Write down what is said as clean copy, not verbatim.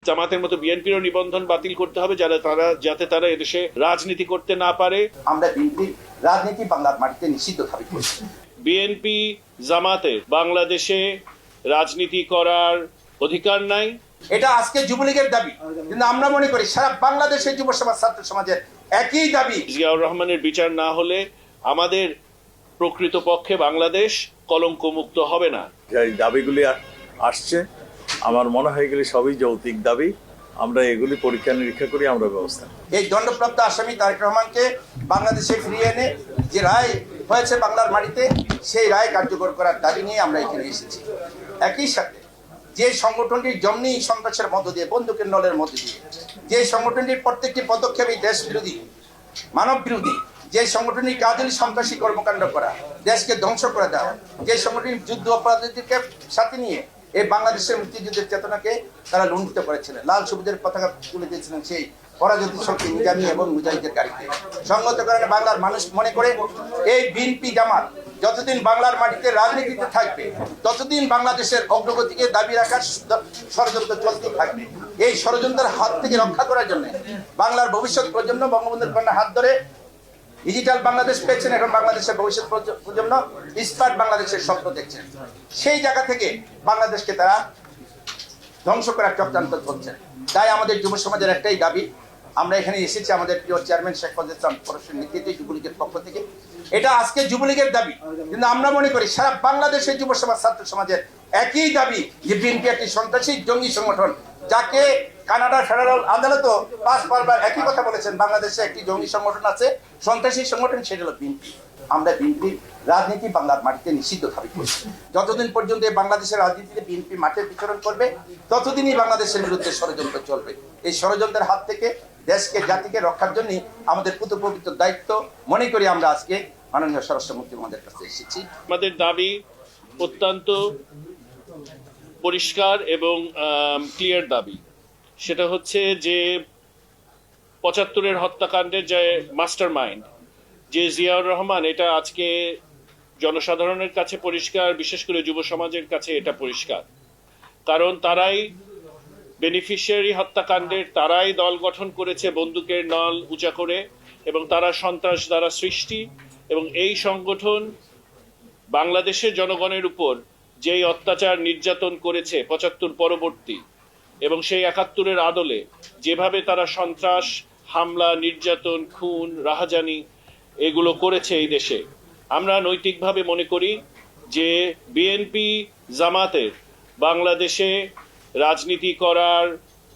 জামাতের মতো বিএনপিরও নিবন্ধন বাতিল করতে হবে যাতে তারা এদেশে রাজনীতি করতে না পারে। আমরা বিএনপি রাজনীতি বাংলার মাটিতে নিষিদ্ধ দাবি করছি। বিএনপি জামাতের বাংলাদেশে রাজনীতি করার অধিকার নাই। এটা আজকে যুবলীগের দাবি, কিন্তু আমরা মনে করি সারা বাংলাদেশের যুব সমাজ, ছাত্র সমাজের একই দাবি। জিয়াউর রহমানের বিচার না হলে আমাদের প্রকৃতপক্ষে বাংলাদেশ কলঙ্কমুক্ত হবে না। এই দাবিগুলি আসছে, আমার মনে হয় এগুলি সবই যৌক্তিক দাবি। আমরা এগুলি পরীক্ষা নিরীক্ষা করি, আমরা ব্যবস্থা। এই দণ্ডপ্রাপ্ত আসামি তারেক রহমানকে বাংলাদেশে ফিরিয়ে এনে যে রায় হয়েছে বাংলার মাটিতে, সেই রায় কার্যকর করার দাবি নিয়ে আমরা এখানে এসেছি। একই সাথে যে সংগঠনটির জমনি সন্ত্রাসের মধ্য দিয়ে, বন্দুকের নলের মধ্য দিয়ে, যে সংগঠনটির প্রত্যেকটি পদক্ষেপই দেশ বিরোধী, মানব বিরোধী, যে সংগঠনটির কাজের সন্ত্রাসী কর্মকাণ্ড করা, দেশকে ধ্বংস করে দেওয়া, যে সংগঠনটির যুদ্ধ অপরাধীদেরকে সাথে নিয়ে এই বাংলাদেশের মুক্তিযুদ্ধের চেতনাকে তারা লুণ্ঠিত করেছিলেন, লাল সবুজের পতাকা তুলে দিয়েছিলেন সেই পরাজিত শক্তি নিজামী এবং মুজাহিদের গাড়িতে। সংগত কারণে বাংলার মানুষ মনে করে এই বিএনপি জামাত যতদিন বাংলার মাটিতে রাজনীতিতে থাকবে, ততদিন বাংলাদেশের অগ্রগতিকে দাবি রাখার ষড়যন্ত্র চলতে থাকবে। এই ষড়যন্ত্রের হাত থেকে রক্ষা করার জন্য বাংলার ভবিষ্যৎ প্রজন্ম বঙ্গবন্ধুর কন্যার হাত ধরে ডিজিটাল বাংলাদেশ পেয়েছেন, এখন বাংলাদেশের ভবিষ্যৎ প্রজন্ম স্মার্ট বাংলাদেশের স্বপ্ন দেখছেন। সেই জায়গা থেকে বাংলাদেশকে তারা ধ্বংস করার চক্রান্ত করছেন। তাই আমাদের যুব সমাজের একটাই দাবি, আমরা এখানে এসেছি আমাদের প্রিয় চেয়ারম্যান শেখ ফজল ইসলাম পরশের নেতৃত্বে যুবলীগের পক্ষ থেকে। এটা আজকে যুবলীগের দাবি, কিন্তু আমরা মনে করি সারা বাংলাদেশের যুব সমাজ, ছাত্র সমাজের একই দাবি যে বিএনপি একটি সন্ত্রাসী জঙ্গি সংগঠন, যাকে কানাডা ফেডারেল আদালতও 5 বার একই কথা বলেছেন, বাংলাদেশে একটি জঙ্গি সংগঠন আছে, সন্ত্রাসী সংগঠন, সেটা হলো বিএনপি। আমরা বিএনপির রাজনীতি বাংলার মাটিতে নিষিদ্ধ দাবি করছি। যতদিন পর্যন্ত বাংলাদেশের রাজনীতিতে বিএনপি মাঠে বিচরণ করবে, ততদিনই বাংলাদেশের বিরুদ্ধে ষড়যন্ত্র চলবে। এই ষড়যন্ত্রের হাত থেকে দেশকে, জাতিকে রক্ষার জন্য আমাদের পবিত্র দায়িত্ব মনে করি আমরা আজকে মাননীয় স্বরাষ্ট্রমন্ত্রী মহোদয়ের কাছে এসেছি। আমাদের দাবি অত্যন্ত পরিষ্কার এবং ক্লিয়ার দাবি। সেটা হচ্ছে যে 75-এর হত্যাকাণ্ডের যে মাস্টার মাইন্ড যে জিয়াউর রহমান, এটা আজকে জনসাধারণের কাছে পরিষ্কার, বিশেষ করে যুব সমাজের কাছে এটা পরিষ্কার। কারণ তারাই বেনিফিশিয়ারি হত্যাকাণ্ডের, তারাই দল গঠন করেছে বন্দুকের নল উঁচা করে, এবং তারা সন্ত্রাস দ্বারা সৃষ্টি। এবং এই সংগঠন বাংলাদেশের জনগণের উপর যেই অত্যাচার নির্যাতন করেছে 75 পরবর্তী এবং সেই 71-এর আদলে, যেভাবে তারা সন্ত্রাস, হামলা, নির্যাতন, খুন, রাহাজানি এগুলো করেছে এই দেশে, আমরা নৈতিকভাবে মনে করি যে বিএনপি জামাতের বাংলাদেশে রাজনীতি করার